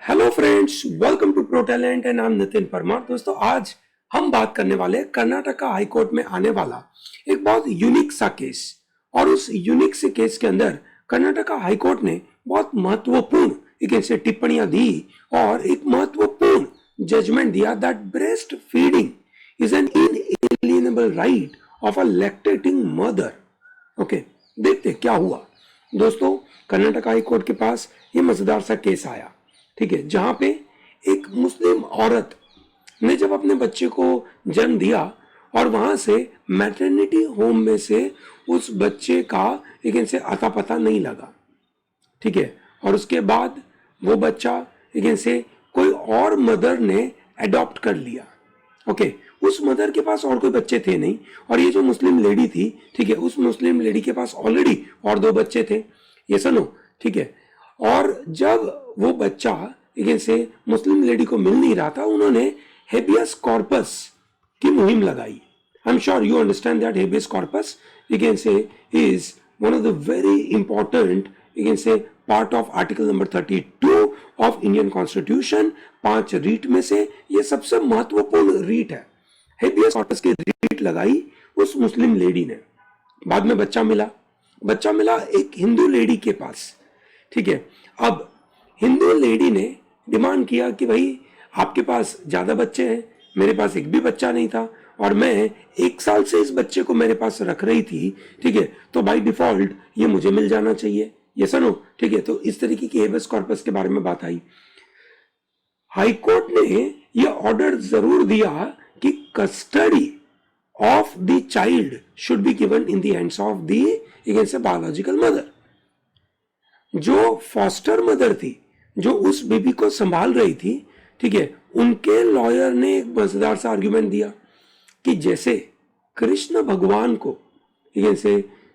Hello friends, welcome to Pro Talent and I am Nitin Parmar. दोस्तों, आज हम बात करने वाले हैं कर्नाटका हाई कोर्ट में आने वाला एक बहुत यूनिक सा केस। और उस यूनिक से केस के अंदर कर्नाटका हाई कोर्ट ने बहुत महत्वपूर्ण एक ऐसे टिप्पणियां दी और एक महत्वपूर्ण जजमेंट दिया that breast feeding is an inalienable right of a lactating mother. Okay, देखते क्या हुआ। दोस्तों, कर्नाटका हाई कोर्ट के पास ये मजेदार सा केस आया, ठीक है, जहां पे एक मुस्लिम औरत ने जब अपने बच्चे को जन्म दिया और वहां से मैटरनिटी होम में से उस बच्चे का एक इनसे अता पता नहीं लगा, ठीक है, और उसके बाद वो बच्चा एक इनसे कोई और मदर ने अडॉप्ट कर लिया। ओके, उस मदर के पास और कोई बच्चे थे नहीं, और ये जो मुस्लिम लेडी थी, ठीक है, उस मुस्लिम लेडी के पास ऑलरेडी और 2 बच्चे थे, ये सुनो, ठीक है। और जब वो बच्चा लेकिन से मुस्लिम लेडी को मिल नहीं रहा था, उन्होंने हेबियस कॉर्पस की मुहिम लगाई। I am sure you understand that habeas corpus you can say is one of the very important you can say part of article number 32 of Indian constitution. 5 writ में से ये सबसे महत्वपूर्ण रीट है। हेबियस कॉर्पस की रीट लगाई उस मुस्लिम लेडी ने। बाद में बच्चा मिला एक हिंदू लेडी के पास, ठीक है। अब हिंदू लेडी ने डिमांड किया कि भाई आपके पास ज्यादा बच्चे हैं, मेरे पास एक भी बच्चा नहीं था और मैं 1 साल से इस बच्चे को मेरे पास रख रही थी, ठीक है, तो बाय डिफॉल्ट ये मुझे मिल जाना चाहिए, ये सुनो, ठीक है। तो इस तरीके की हेबियस कॉर्पस के बारे में बात आई। हाई कोर्ट ने यह ऑर्डर जरूर दिया कि custody of the child should be given in the hands of the biological mother. जो फॉस्टर मदर थी, जो उस बेबी को संभाल रही थी, ठीक है, उनके लॉयर ने एक मजेदार सा आर्ग्यूमेंट दिया कि जैसे कृष्ण भगवान को से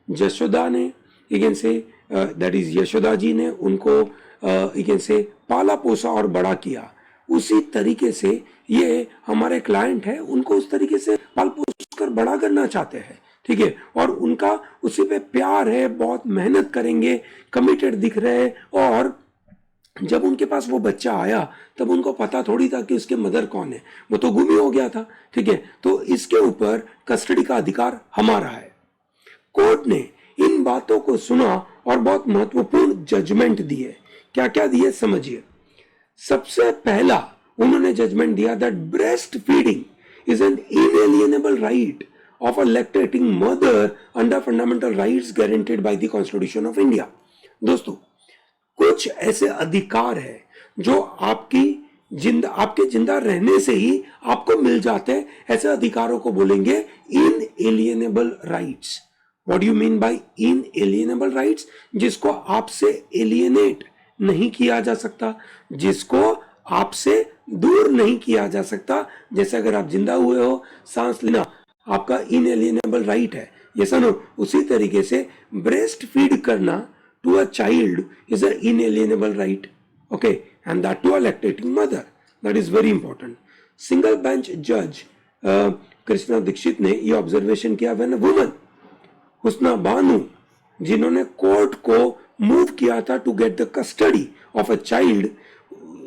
यशोदा ने दैट इज यशोदा जी ने उनको से पाला पोसा और बड़ा किया, उसी तरीके से ये हमारे क्लाइंट है, उनको उस तरीके से पाल पोस कर बड़ा करना चाहते हैं, ठीक है, और उनका उसी पे प्यार है, बहुत मेहनत करेंगे, कमिटेड दिख रहे हैं। और जब उनके पास वो बच्चा आया तब उनको पता थोड़ी था कि उसके मदर कौन है, वो तो गुम ही हो गया था, ठीक है। तो इसके ऊपर कस्टडी का अधिकार हमारा है। कोर्ट ने इन बातों को सुना और बहुत महत्वपूर्ण जजमेंट दिए। क्या क्या दिए समझिए। सबसे पहला उन्होंने जजमेंट दिया that breast feeding is an inalienable right of a lactating mother under fundamental rights guaranteed by the Constitution of India। दोस्तों, कुछ ऐसे अधिकार है जो आपके जिंदा रहने से ही आपको मिल जाते हैं। ऐसे अधिकारों को बोलेंगे inalienable rights. What do you mean by inalienable rights? जिसको आपसे एलिएनेट नहीं किया जा सकता, जिसको आपसे दूर नहीं किया जा सकता। जैसे अगर आप जिंदा हुए हो, सांस लेना आपका इनएलिएनेबल राइट है, ये सुनो, उसी तरीके से ब्रेस्ट फीड करना to a child is a inalienable right, okay, and that to a lactating mother, that is very important. Single bench जज कृष्णा दीक्षित ने ये ऑब्जर्वेशन किया व्हेन अ वुमन हुस्ना बानू, जिन्होंने कोर्ट को मूव किया था to get the custody of a child,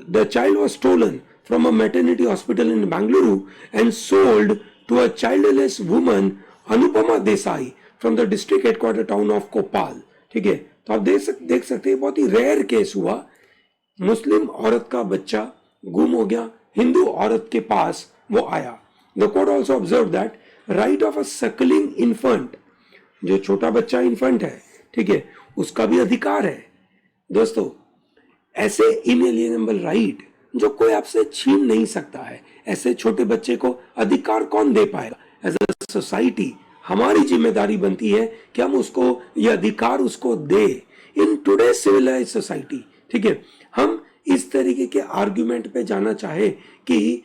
the child was stolen from a maternity hospital in Bengaluru and sold to a childless woman Anupama Desai from the district headquarter town of Koppal, ठीक है। तो आप देख सकते हैं बहुत ही रेयर केस हुआ। मुस्लिम औरत का बच्चा गुम हो गया, हिंदू औरत के पास वो आया। The court also observed that right of a suckling infant, जो छोटा बच्चा इन्फेंट है, ठीक है, उसका भी अधिकार है। दोस्तों, ऐसे इनएलिएनेबल राइट जो कोई आपसे छीन नहीं सकता है, ऐसे छोटे बच्चे को अधिकार कौन दे पाएगा? एज अ सोसाइटी हमारी जिम्मेदारी बनती है कि हम उसको ये अधिकार उसको दे इन टुडे सिविलाइज्ड सोसाइटी, ठीक है। हम इस तरीके के आर्ग्यूमेंट पे जाना चाहे कि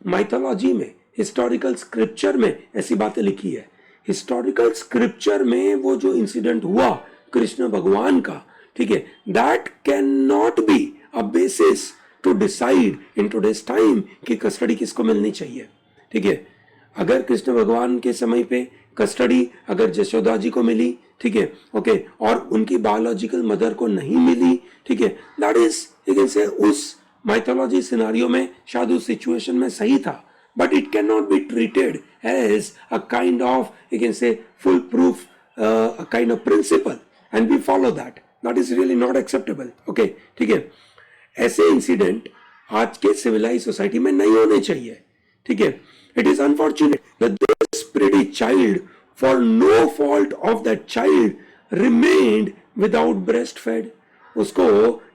माइथोलॉजी में, हिस्टोरिकल स्क्रिप्चर में ऐसी बातें लिखी है। हिस्टोरिकल स्क्रिप्चर में वो जो इंसिडेंट हुआ कृष्ण भगवान का, ठीक है, that cannot be a basis to decide in today's time कि कस्टडी किसको मिलनी चाहिए, ठीक है। अगर कृष्ण भगवान के समय पे कस्टडी अगर जशोदा जी को मिली, ठीक है, ओके, और उनकी बायोलॉजिकल मदर को नहीं मिली, ठीक है, दैट इज यू कैन से उस माइथोलॉजी सिनारियो में शायद उस सिचुएशन में सही था, but it cannot be treated as a kind of, you can say, foolproof a kind of principle, and we follow that. That is really not acceptable. Okay, ठीक है. ऐसे इंसिडेंट आज के सिविलाइज सोसाइटी में नहीं होने चाहिए. ठीक है. It is unfortunate that this pretty child, for no fault of that child, remained without breastfed. उसको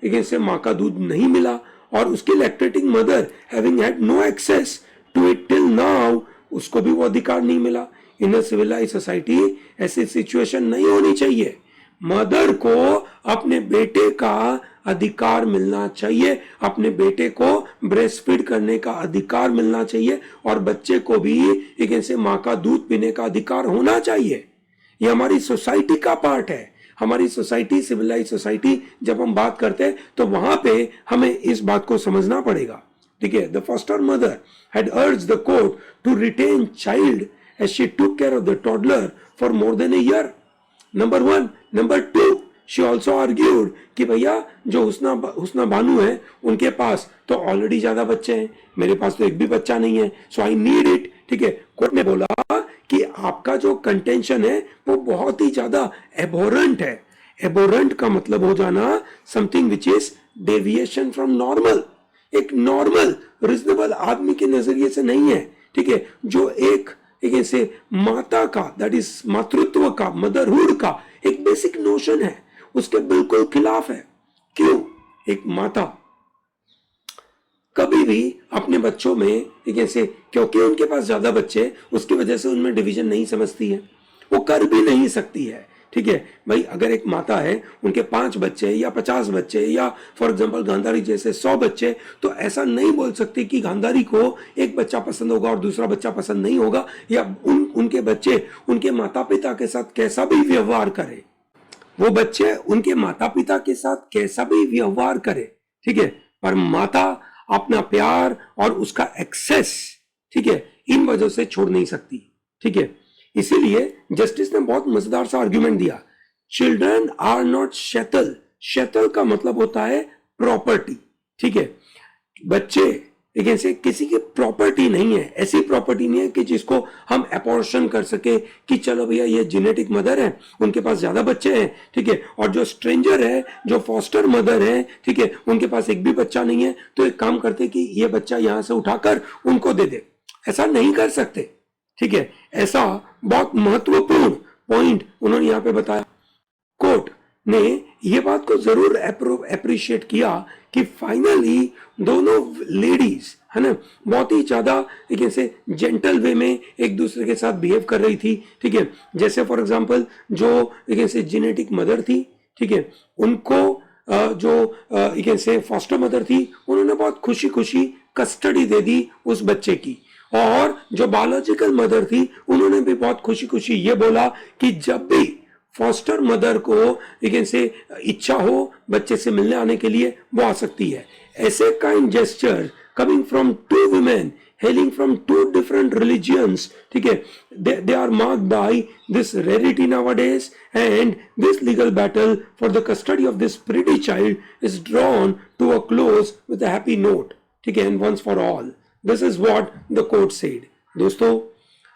एक से माँ का दूध नहीं मिला और उसकी lactating mother having had no access to it till now, उसको भी वो अधिकार नहीं मिला. इन अ सिविलाइज सोसाइटी ऐसी सिचुएशन नहीं होनी चाहिए. मदर को अपने बेटे का अधिकार मिलना चाहिए, अपने बेटे को ब्रेस्ट फीड करने का अधिकार मिलना चाहिए और बच्चे को भी एक ऐसे माँ का दूध पीने का अधिकार होना चाहिए. ये हमारी सोसाइटी का पार्ट है. हमारी सोसाइटी, सिविलाइज सोसाइटी, जब हम बात करते हैं तो वहां पे हमें इस बात को समझना पड़ेगा. ठीक है. The foster mother had urged the court to retain child as she took care of the toddler for more than a year. Number one. Number two, she also argued कि भैया जो हुस्ना बानू है उनके पास तो ऑलरेडी ज्यादा बच्चे हैं, मेरे पास तो एक भी बच्चा नहीं है, सो आई नीड इट. ठीक है. कोर्ट ने बोला कि आपका जो कंटेंशन है वो बहुत ही ज्यादा एबोरेंट है. एबोरेंट का मतलब हो जाना something which is deviation from normal. एक नॉर्मल रिजनेबल आदमी के नजरिए से नहीं है. ठीक है. जो एक ऐसे माता का, दैट इज मातृत्व का, मदरहुड का एक बेसिक नोशन है, उसके बिल्कुल खिलाफ है. क्यों? एक माता कभी भी अपने बच्चों में एक ऐसे, क्योंकि उनके पास ज्यादा बच्चे, उसकी वजह से उनमें डिवीजन नहीं समझती है, वो कर भी नहीं सकती है. ठीक है भाई. अगर एक माता है, उनके 5 बच्चे या 50 बच्चे या फॉर एग्जांपल गांधारी जैसे 100 बच्चे, तो ऐसा नहीं बोल सकती कि गांधारी को एक बच्चा पसंद होगा और दूसरा बच्चा पसंद नहीं होगा, या उनके बच्चे उनके माता पिता के साथ कैसा भी व्यवहार करे, वो बच्चे उनके माता पिता के साथ कैसा भी व्यवहार करे. ठीक है. पर माता अपना प्यार और उसका एक्सेस, ठीक है, इन वजह से छोड़ नहीं सकती. ठीक है. इसीलिए जस्टिस ने बहुत मजेदार सा आर्ग्यूमेंट दिया. Children are not chattel. Chattel का मतलब होता है प्रॉपर्टी. ठीक है. बच्चे एक ऐसे किसी की प्रॉपर्टी नहीं है. ऐसी प्रॉपर्टी नहीं है कि जिसको हम अपॉर्शन कर सके कि चलो भैया ये जेनेटिक मदर है, उनके पास ज्यादा बच्चे हैं. ठीक है. और जो स्ट्रेंजर है, जो फॉस्टर मदर है, ठीक है, उनके पास एक भी बच्चा नहीं है, तो एक काम करते कि ये बच्चा यहां से उठाकर उनको दे दे. ऐसा नहीं कर सकते. ठीक है. ऐसा बहुत महत्वपूर्ण पॉइंट उन्होंने यहां पे बताया. कोर्ट ने ये बात को जरूर अप्रिशिएट किया कि फाइनली दोनों लेडीज है ना बहुत ही ज्यादा एक ऐसे जेंटल वे में एक दूसरे के साथ बिहेव कर रही थी. ठीक है. जैसे फॉर एग्जांपल जो एक ऐसे जेनेटिक मदर थी, ठीक है, उनको जो एक ऐसे फॉस्टर मदर थी, उन्होंने बहुत खुशी खुशी कस्टडी दे दी उस बच्चे की. और जो बायोलॉजिकल मदर थी, उन्होंने भी बहुत खुशी खुशी ये बोला कि जब भी फॉस्टर मदर को एक से इच्छा हो बच्चे से मिलने आने के लिए, वो आ सकती है. ऐसे kind gesture coming from 2 women hailing from 2 different religions, ठीक है, they are marked by this rarity nowadays, and this legal battle for the custody of this pretty child is drawn to a close with a happy note. ठीक है. and once for all, this is what the court said. दोस्तों,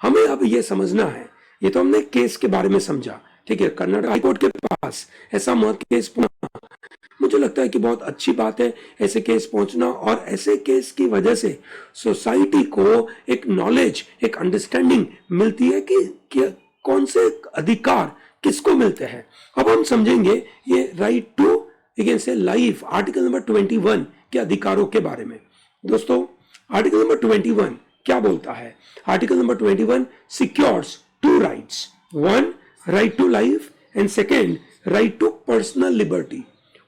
हमें अब ये समझना है, ये तो हमने केस के बारे में समझा. ठीक है. कर्नाटक हाई कोर्ट के पास ऐसा महत्व केस पहुंचा, मुझे लगता है कि बहुत अच्छी बात है ऐसे केस पहुंचना, और ऐसे केस की वजह से सोसाइटी को एक नॉलेज, एक अंडरस्टैंडिंग मिलती है कि कौन से अधिकार किसको मिलते हैं. अब हम समझेंगे ये right to against life, article number 21 के अधिकारों के बारे में. दोस्तों, आर्टिकल नंबर 21 क्या बोलता है? Article number 21 secures 2 rights. 1, right to life, and second, right to personal liberty.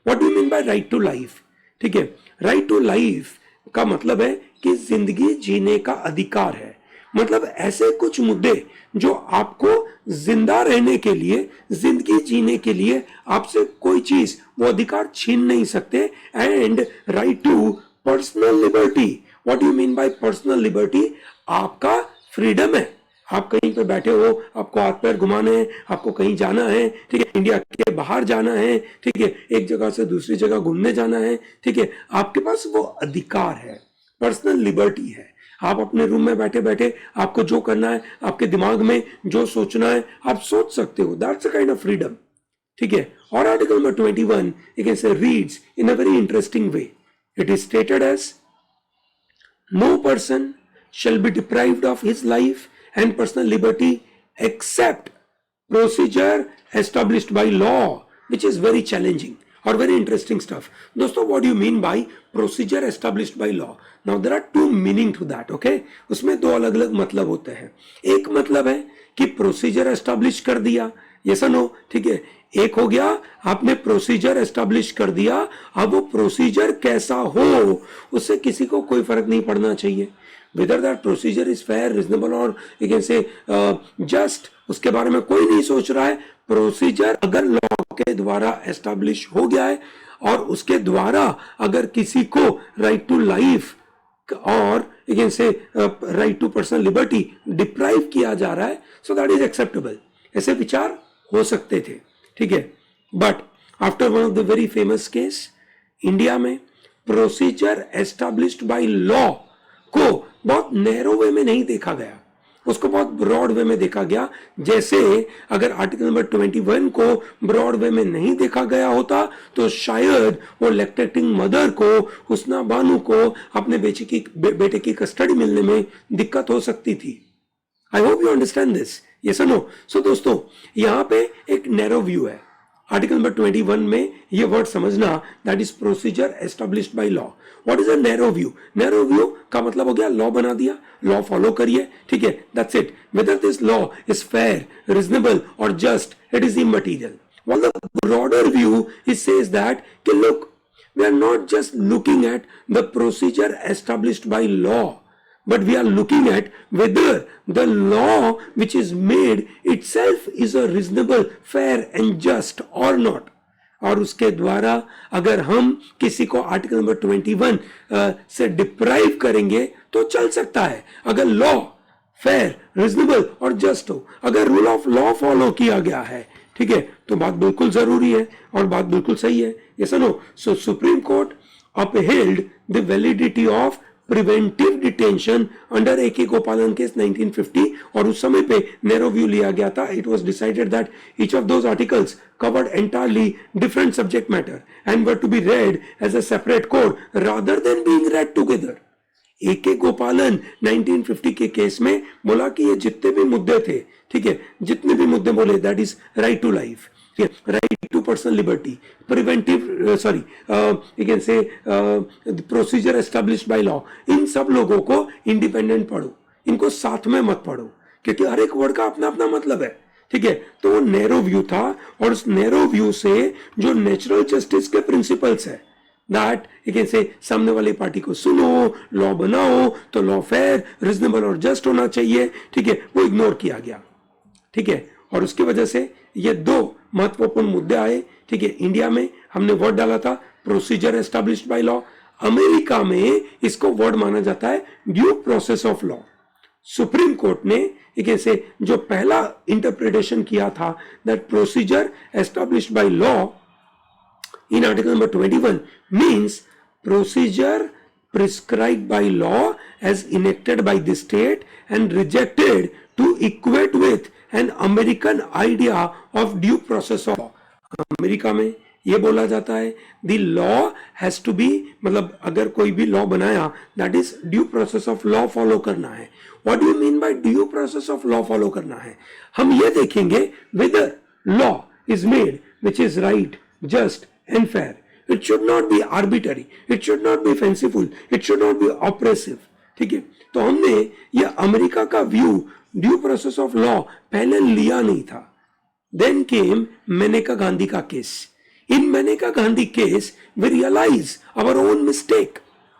What do you mean by right to life? ठीक है. राइट टू लाइफ का मतलब है कि जिंदगी जीने का अधिकार है. मतलब ऐसे कुछ मुद्दे जो आपको जिंदा रहने के लिए, जिंदगी जीने के लिए आपसे कोई चीज, वो अधिकार छीन नहीं सकते. And right to personal liberty. What you mean by personal liberty? आपका फ्रीडम है, आप कहीं पे बैठे हो, आपको हाथ पैर घुमाने हैं, आपको कहीं जाना है, ठीक है, इंडिया के बाहर जाना है, ठीक है, एक जगह से दूसरी जगह घूमने जाना है, ठीक है, आपके पास वो अधिकार है, पर्सनल लिबर्टी है। आप अपने रूम में बैठे बैठे आपको जो करना है, आपके दिमाग में जो सोचना है आप सोच सकते हो, that's a kind of freedom, ठीक है। और article number 21 you can say reads in a very interesting way. It is stated as no person shall be deprived of his life and personal liberty except procedure established by law, which is very challenging or very interesting stuff. दोस्तों, what do you mean by procedure established by law? Now there are two meaning to that, okay? उसमें दो अलग अलग मतलब होते हैं। एक मतलब है कि प्रोसीजर एस्टैब्लिश कर दिया, ये नो, ठीक है। एक हो गया आपने प्रोसीजर एस्टैब्लिश कर दिया, अब वो प्रोसीजर कैसा हो उससे किसी को कोई फर्क नहीं पड़ना चाहिए। whether that procedure is fair, reasonable और you can say just, उसके बारे में कोई नहीं सोच रहा है। प्रोसीजर अगर लॉ के द्वारा एस्टैब्लिश हो गया है और उसके द्वारा अगर किसी को राइट टू लाइफ और you can say right to personal liberty deprive किया जा रहा है, सो दैट इज एक्सेप्टेबल। ऐसे विचार हो सकते थे, ठीक है। But after one of the very famous case, India में प्रोसीजर एस्टैब्लिश्ड बाय लॉ को बहुत नैरो वे में नहीं देखा गया, उसको बहुत ब्रॉड वे में देखा गया। जैसे अगर आर्टिकल नंबर 21 को ब्रॉड वे में नहीं देखा गया होता तो शायद वो लैक्टेटिंग मदर को, हुस्ना बानो को अपने बेटे की कस्टडी मिलने में दिक्कत हो सकती थी। I hope you understand this, yes और नो। सो दोस्तों, यहां पे एक नैरो व्यू है आर्टिकल नंबर 21 में, ये वर्ड समझना, that is procedure established by law. What is a narrow view? Narrow view का मतलब हो गया लॉ बना दिया, लॉ फॉलो करिए, ठीक है, that's it. Whether this law is fair, reasonable और just, it is immaterial. While the broader view it says that कि look, we are not just looking at the procedure established by law, but we are looking at whether the law which is made itself is a reasonable, fair and just or not। और उसके द्वारा अगर हम किसी को article number 21 से deprive करेंगे तो चल सकता है, अगर लॉ फेयर, रीजनेबल और जस्ट हो, अगर रूल ऑफ लॉ फॉलो किया गया है, ठीक है, तो बात बिल्कुल जरूरी है और बात बिल्कुल सही है, ये सुनो। So supreme court upheld the validity of preventive detention under AK Gopalan case 1950, और उस समय पे नैरो व्यू लिया गया था। It was decided that each of those articles covered entirely different subject matter and were to be read as a separate code rather than being read together. AK Gopalan 1950 के case में बोला कि ये जितने भी मुद्दे थे, ठीक है, जितने भी मुद्दे बोले, that is right to life, right to personal liberty, preventive you can say procedure established by law, इन सब लोगों को इंडिपेंडेंट पढ़ो, इनको साथ में मत पढ़ो, क्योंकि हर एक वर्ड का अपना अपना मतलब है, ठीक है। तो वो नैरो व्यू था और उस नैरो व्यू से जो नेचुरल जस्टिस के प्रिंसिपल्स है, दैट यू कैन से सामने वाली पार्टी को सुनो, लॉ बनाओ तो लॉ फेयर, रीजनेबल और जस्ट होना चाहिए, ठीक है, वो इग्नोर किया गया, ठीक है। और उसकी वजह से ये दो महत्वपूर्ण मुद्दे आए, ठीक है। इंडिया में हमने वर्ड डाला था procedure established by law, America में इसको वर्ड माना जाता है due process of law. Supreme court ने एक ऐसे जो पहला इंटरप्रिटेशन किया था that procedure established by law in article number 21 means procedure prescribed by law as enacted by the state and rejected to equate with an American idea of due process of law। America में ये बोला जाता है the law has to be, मतलब अगर कोई भी law बनाया that is due process of law follow करना है। what do you mean by due process of law follow करना है? हम ये देखेंगे whether law is made which is right, just and fair, it should not be arbitrary, it should not be fanciful, it should not be oppressive, ठीक है। तो हमने ये अमेरिका का view due process of law पहले लिया नहीं था। देन केम मेनेका गांधी का case. In Maneka Gandhi case we realize our own mistake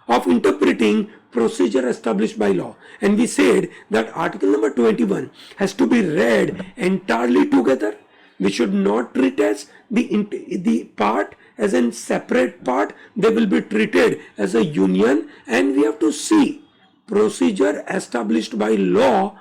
of interpreting procedure established by law, and we said that article number 21 has to be read entirely together. We should not treat as the part as a separate part, they will be treated as a union, and we have to see procedure established by law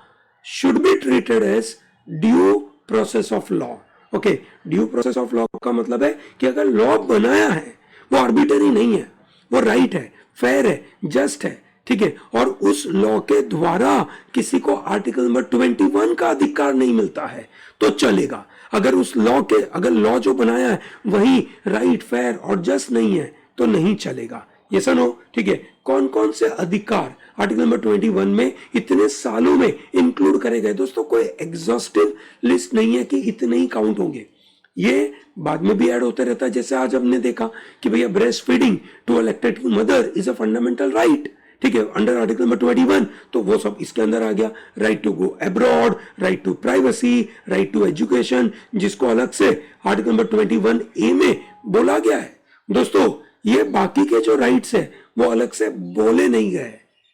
should be treated as due process of law. Okay, due process of law का मतलब है कि अगर law बनाया है वो arbitrary नहीं है, वो राइट है, फेयर है, जस्ट है, ठीक है, और उस लॉ के द्वारा किसी को आर्टिकल नंबर 21 का अधिकार नहीं मिलता है तो चलेगा। अगर उस लॉ के, अगर लॉ जो बनाया है वही राइट, फेयर और जस्ट नहीं है तो नहीं चलेगा। ये सुनो, ठीक है, कौन कौन से अधिकार आर्टिकल नंबर 21 में इतने सालों में इंक्लूड करे गए। दोस्तों कोई एग्जॉस्टिव लिस्ट नहीं है कि इतने ही काउंट होंगे, ये बाद में भी ऐड होता रहता है। जैसे आज हमने देखा कि भैया breastfeeding to a lactating mother is a fundamental right, ठीक है, अंडर आर्टिकल नंबर 21, तो वो सब इसके अंदर आ गया। Right to go abroad, right to privacy, right to education, जिसको अलग से आर्टिकल नंबर 21A में बोला गया है। दोस्तों ये बाकी के जो राइट्स है वो अलग से बोले नहीं गए,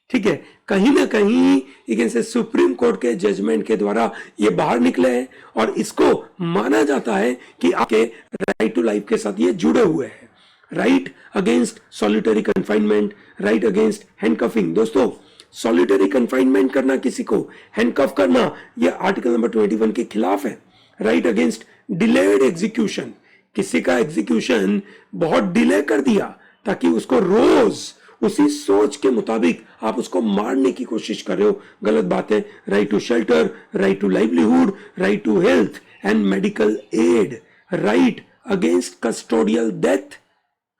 ठीक है, कहीं ना कहीं एक सुप्रीम कोर्ट के जजमेंट के द्वारा ये बाहर निकले हैं और इसको माना जाता है कि आपके राइट टू लाइफ के साथ ये जुड़े हुए हैं। Right against solitary confinement, right against handcuffing. दोस्तों सॉलिटरी कंफाइनमेंट करना, किसी को हैंडकफ करना, ये आर्टिकल नंबर 21 के खिलाफ है। राइट अगेंस्ट डिलेड एग्जीक्यूशन, किसी का एग्जीक्यूशन बहुत डिले कर दिया ताकि उसको रोज उसी सोच के मुताबिक आप उसको मारने की कोशिश कर रहे हो, गलत बात है। Right to shelter, right to livelihood, right to health and medical aid, right against custodial death,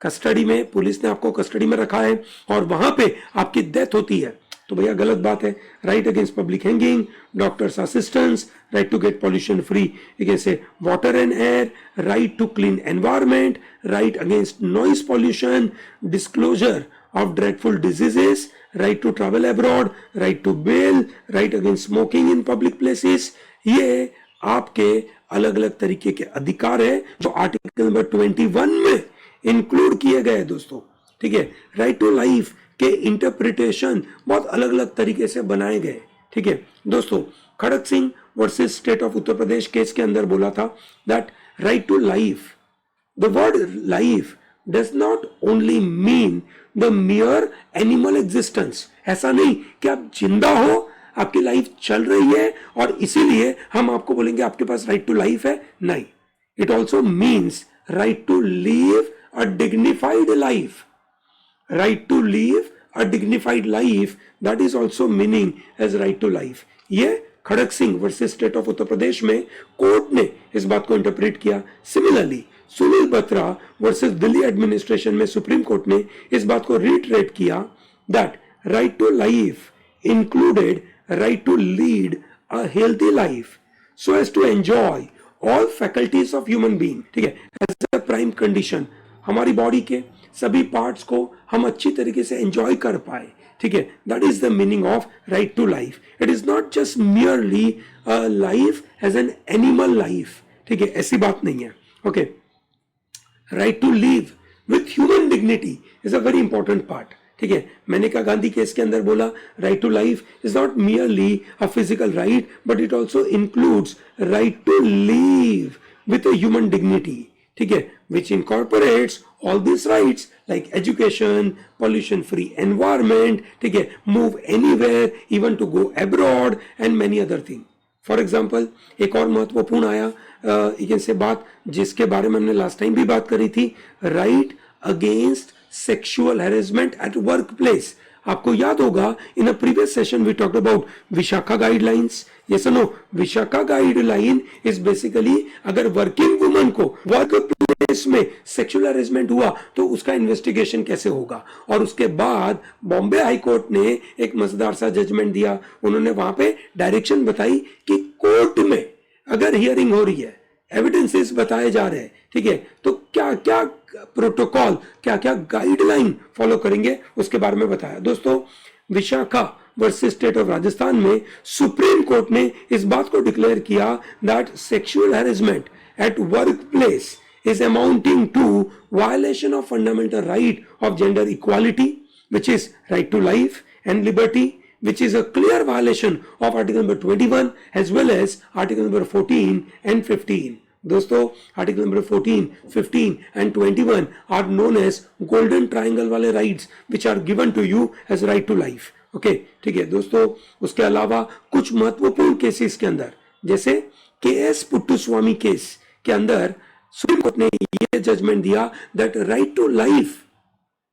custody में, पुलिस ने आपको कस्टडी में रखा है और वहां पे आपकी डेथ होती है तो भैया गलत बात है। Right against public hanging, doctor's assistance, right to get pollution free against water and air, right to clean environment, right against noise pollution, disclosure of dreadful diseases, right to travel abroad, right to bail, right against smoking in public places। ये आपके अलग अलग तरीके के अधिकार है जो article number 21 में इंक्लूड किए गए दोस्तों, ठीक है। राइट टू लाइफ के इंटरप्रिटेशन बहुत अलग अलग तरीके से बनाए गए, ठीक है। दोस्तों Kharak Singh versus state of Uttar Pradesh case के अंदर बोला था that right to life, the word life does not only mean the mere animal existence। ऐसा नहीं कि आप जिंदा हो, आपकी लाइफ चल रही है और इसीलिए हम आपको बोलेंगे आपके पास राइट टू लाइफ है, नहीं। It also means right to live a dignified life, right to live a dignified life, that is also meaning as right to life. ये Kharak Singh versus state of Uttar Pradesh में कोर्ट ने इस बात को इंटरप्रेट किया। Similarly Sunil Batra versus Delhi administration में supreme court ने इस बात को रिटरेट किया that right to life included right to lead a healthy life so as to enjoy all faculties of human being, ठीक है, एज अ प्राइम कंडीशन, हमारी बॉडी के सभी पार्ट्स को हम अच्छी तरीके से एंजॉय कर पाए, ठीक है। That is the meaning of right to life. It is not just merely a life as an animal life, ठीक है, ऐसी बात नहीं है, okay. Right to live with human dignity is a very important part, ठीक है। मैंने कहा गांधी केस के अंदर बोला right to life is not merely a physical right but it also includes right to live with a human dignity, ठीक है, which incorporates all this rights like education, pollution free environment, ठीक है, move anywhere, even to go abroad and many other thing. For example एक और महत्वपूर्ण आया से बात जिसके बारे में हमने लास्ट टाइम भी बात करी थी, right against sexual harassment at work place. आपको याद होगा in a previous session we talked about Vishakha guidelines. ये सुनो, विशाखा गाइडलाइन इज बेसिकली अगर वर्किंग वुमन को वर्क प्लेस में सेक्सुअल हैरेसमेंट हुआ तो उसका इन्वेस्टिगेशन कैसे होगा। और उसके बाद बॉम्बे हाई कोर्ट ने एक मजेदार सा जजमेंट दिया। उन्होंने वहां पे डायरेक्शन बताई कि कोर्ट में अगर हियरिंग हो रही है, एविडेंसेस बताए जा रहे हैं, ठीक है, तो क्या क्या प्रोटोकॉल, क्या क्या गाइडलाइन फॉलो करेंगे उसके बारे में बताया। दोस्तों Vishakha versus state of Rajasthan में सुप्रीम कोर्ट ने इस बात को डिक्लेयर किया that sexual harassment at work place is amounting to violation of fundamental right of gender equality, which is right to life and liberty, which is a clear violation of article number 21 as well as article number 14 and 15. दोस्तों article number 14, 15 and 21 are known as golden triangle वाले rights which are given to you as right to life. Okay, ठीक है दोस्तों। उसके अलावा कुछ महत्वपूर्ण cases के अंदर, जैसे केएस पुट्टुस्वामी केस के अंदर सुप्रीम कोर्ट ने यह जजमेंट दिया दैट राइट टू लाइफ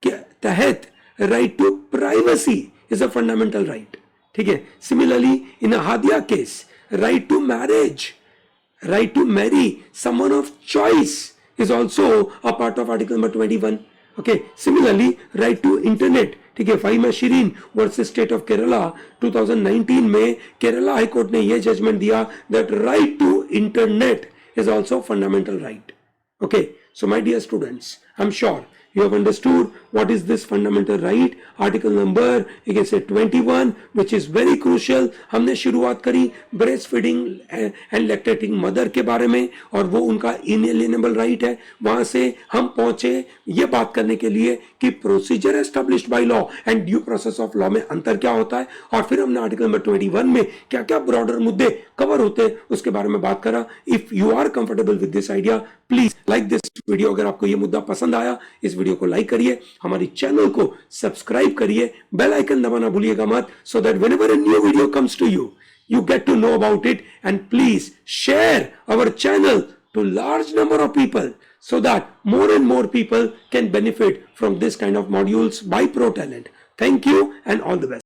के तहत right to privacy is a fundamental right. ठीक है, similarly in Hadiya case right to marriage, right to marry someone of choice is also a part of article number 21. Okay, similarly right to internet, ठीक है, Faheema Shirin versus state of Kerala 2019 में Kerala high court ने यह judgement दिया that right to internet is also fundamental right. Okay, so my dear students, I'm sure you have understood what is this fundamental right. Article number you can say 21, which is very crucial. हमने शुरुआत करी breast feeding and lactating mother के बारे में, और वो उनका इनएलिएनेबल right है। वहां से हम पहुंचे ये बात करने के लिए कि procedure established by law and due process of law में अंतर क्या होता है, और फिर हमने आर्टिकल नंबर 21 में क्या क्या ब्रॉडर मुद्दे कवर होते हैं उसके बारे में बात करा। If you are comfortable with this idea, please like this video. अगर आपको ये मुद्दा पसंद आया, इस वीडियो को लाइक करिए, हमारी चैनल को सब्सक्राइब करिए, बेल आइकन दबाना भूलिएगा मत, so that whenever a new video comes to you, you get to know about it. And please share our channel to large number of people so that more and more people can benefit from this kind of modules by ProTalent. Thank you and all the best.